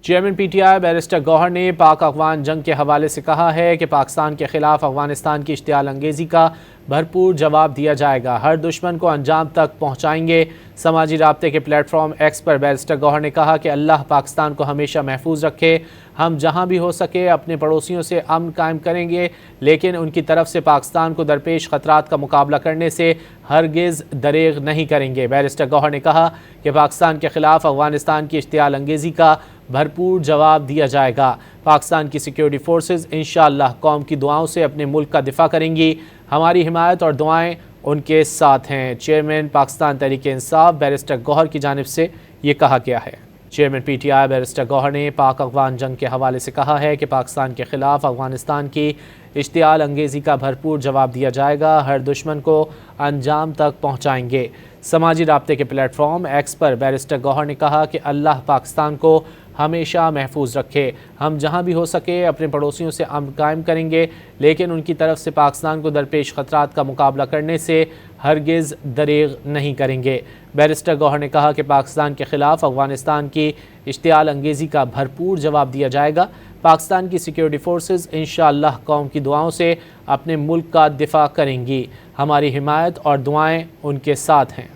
Chairman P T I barrister Gohar نے پاک افغان جنگ کے حوالے سے کہا ہے کہ پاکستان کے خلاف افغانستان کی اشتعال انگیزی کا بھرپور جواب دیا جائے گا، ہر دشمن کو انجام تک پہنچائیں گے۔ سماجی رابطے کے پلیٹ فارم ایکس پر بیرسٹر گوہر نے کہا کہ اللہ پاکستان کو ہمیشہ محفوظ رکھے، ہم جہاں بھی ہو سکے اپنے پڑوسیوں سے امن قائم کریں گے، لیکن ان کی طرف سے پاکستان کو درپیش خطرات کا مقابلہ کرنے سے ہرگز دریغ نہیں کریں گے۔ بیرسٹر گوہر نے کہا کہ پاکستان کے خلاف افغانستان کی اشتعال انگیزی کا بھرپور جواب دیا جائے گا۔ پاکستان کی سیکیورٹی فورسز انشاءاللہ قوم کی دعاؤں سے اپنے ملک کا دفاع کریں گی، ہماری حمایت اور دعائیں ان کے ساتھ ہیں۔ چیئرمین پاکستان تحریک انصاف بیرسٹر گوہر کی جانب سے یہ کہا گیا ہے۔ Chairman P T I barrister Gohar نے پاک افغان جنگ کے حوالے سے کہا ہے کہ پاکستان کے خلاف افغانستان کی اشتعال انگیزی کا بھرپور جواب دیا جائے گا، ہر دشمن کو انجام تک پہنچائیں گے۔ سماجی رابطے کے پلیٹ فارم ایکس پر بیرسٹر گوہر نے کہا کہ اللہ پاکستان کو ہمیشہ محفوظ رکھے، ہم جہاں بھی ہو سکے اپنے پڑوسیوں سے امن قائم کریں گے، لیکن ان کی طرف سے پاکستان کو درپیش خطرات کا مقابلہ کرنے سے ہرگز دریغ نہیں کریں گے۔ بیرسٹر گوہر نے کہا کہ پاکستان کے خلاف افغانستان کی اشتعال انگیزی کا بھرپور جواب دیا جائے گا، پاکستان کی سیکیورٹی فورسز انشاءاللہ قوم کی دعاؤں سے اپنے ملک کا دفاع کریں گی، ہماری حمایت اور دعائیں ان کے ساتھ ہیں۔